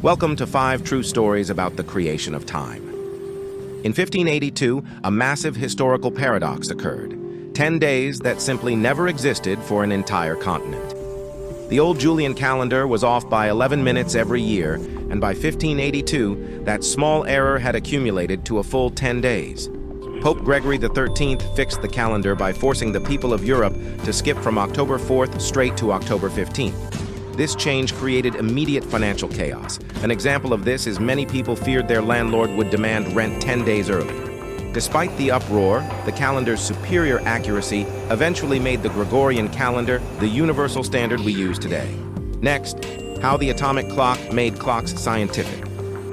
Welcome to 5 true stories about the creation of time. In 1582, a massive historical paradox occurred. 10 days that simply never existed for an entire continent. The old Julian calendar was off by 11 minutes every year, and by 1582, that small error had accumulated to a full 10 days. Pope Gregory XIII fixed the calendar by forcing the people of Europe to skip from October 4th straight to October 15th. This change created immediate financial chaos. An example of this is many people feared their landlord would demand rent 10 days earlier. Despite the uproar, the calendar's superior accuracy eventually made the Gregorian calendar the universal standard we use today. Next, how the atomic clock made clocks scientific.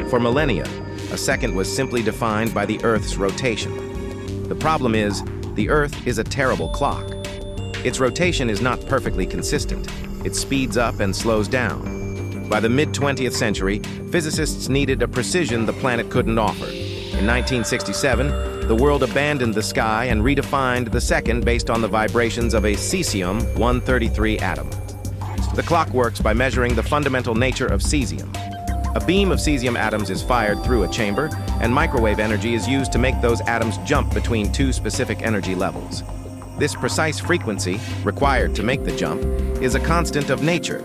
For millennia, a second was simply defined by the Earth's rotation. The problem is, the Earth is a terrible clock. Its rotation is not perfectly consistent. It speeds up and slows down. By the mid-20th century, physicists needed a precision the planet couldn't offer. In 1967, the world abandoned the sky and redefined the second based on the vibrations of a cesium-133 atom. The clock works by measuring the fundamental nature of cesium. A beam of cesium atoms is fired through a chamber, and microwave energy is used to make those atoms jump between 2 specific energy levels. This precise frequency, required to make the jump, is a constant of nature.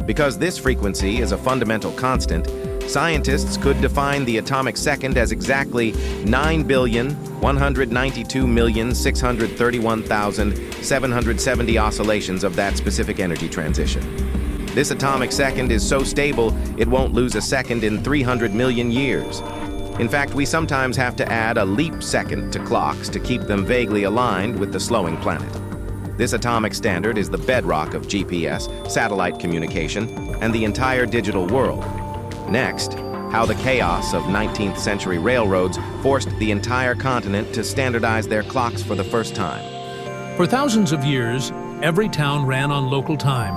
Because this frequency is a fundamental constant, scientists could define the atomic second as exactly 9,192,631,770 oscillations of that specific energy transition. This atomic second is so stable, it won't lose a second in 300 million years. In fact, we sometimes have to add a leap second to clocks to keep them vaguely aligned with the slowing planet. This atomic standard is the bedrock of GPS, satellite communication, and the entire digital world. Next, how the chaos of 19th century railroads forced the entire continent to standardize their clocks for the first time. For thousands of years, every town ran on local time,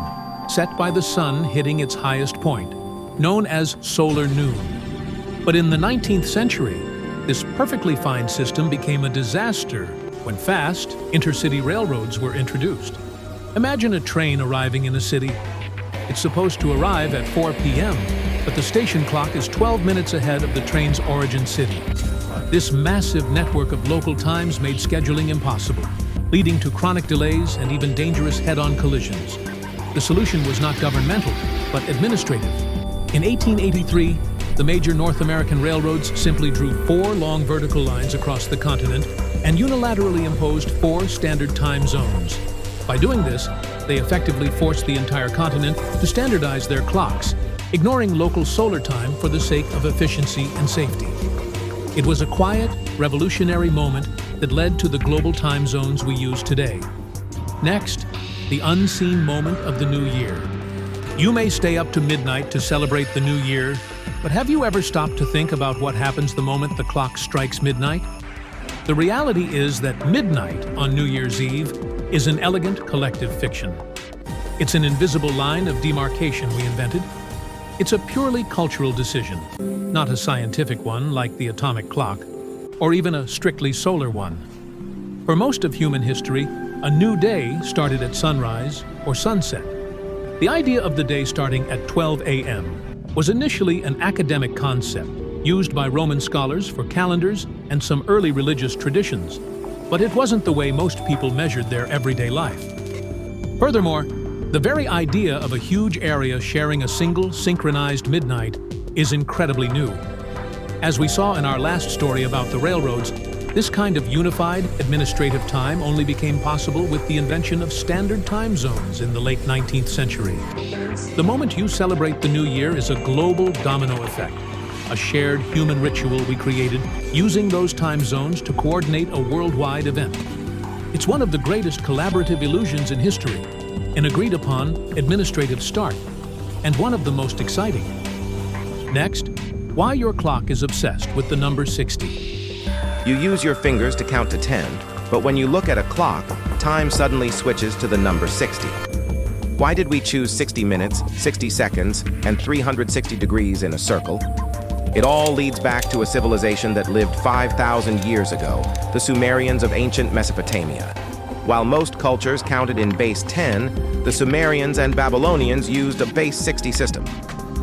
set by the sun hitting its highest point, known as solar noon. But in the 19th century, this perfectly fine system became a disaster when fast, intercity railroads were introduced. Imagine a train arriving in a city. It's supposed to arrive at 4 p.m., but the station clock is 12 minutes ahead of the train's origin city. This massive network of local times made scheduling impossible, leading to chronic delays and even dangerous head-on collisions. The solution was not governmental, but administrative. In 1883, the major North American railroads simply drew 4 long vertical lines across the continent and unilaterally imposed 4 standard time zones. By doing this, they effectively forced the entire continent to standardize their clocks, ignoring local solar time for the sake of efficiency and safety. It was a quiet, revolutionary moment that led to the global time zones we use today. Next, the unseen moment of the new year. You may stay up to midnight to celebrate the new year, but have you ever stopped to think about what happens the moment the clock strikes midnight? The reality is that midnight on New Year's Eve is an elegant collective fiction. It's an invisible line of demarcation we invented. It's a purely cultural decision, not a scientific one like the atomic clock, or even a strictly solar one. For most of human history, a new day started at sunrise or sunset. The idea of the day starting at 12 a.m. was initially an academic concept used by Roman scholars for calendars and some early religious traditions, but it wasn't the way most people measured their everyday life. Furthermore, the very idea of a huge area sharing a single synchronized midnight is incredibly new. As we saw in our last story about the railroads, this kind of unified administrative time only became possible with the invention of standard time zones in the late 19th century. The moment you celebrate the new year is a global domino effect, a shared human ritual we created using those time zones to coordinate a worldwide event. It's one of the greatest collaborative illusions in history, an agreed-upon administrative start, and one of the most exciting. Next, why your clock is obsessed with the number 60. You use your fingers to count to 10, but when you look at a clock, time suddenly switches to the number 60. Why did we choose 60 minutes, 60 seconds, and 360 degrees in a circle? It all leads back to a civilization that lived 5,000 years ago, the Sumerians of ancient Mesopotamia. While most cultures counted in base 10, the Sumerians and Babylonians used a base 60 system.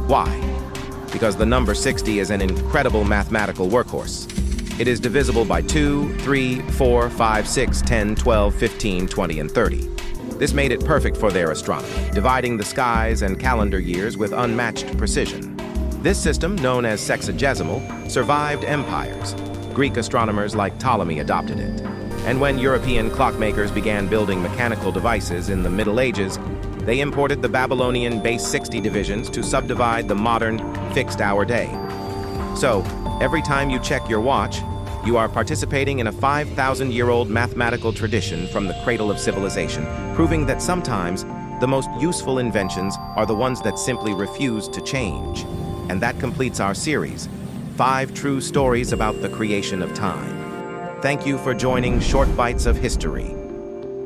Why? because the number 60 is an incredible mathematical workhorse. It is divisible by 2, 3, 4, 5, 6, 10, 12, 15, 20, and 30. This made it perfect for their astronomy, dividing the skies and calendar years with unmatched precision. This system, known as sexagesimal, survived empires. Greek astronomers like Ptolemy adopted it. And when European clockmakers began building mechanical devices in the Middle Ages, they imported the Babylonian base 60 divisions to subdivide the modern fixed-hour day. So, every time you check your watch, you are participating in a 5,000-year-old mathematical tradition from the cradle of civilization, proving that sometimes the most useful inventions are the ones that simply refuse to change. And that completes our series, 5 True Stories about the Creation of Time. Thank you for joining Short Bites of History.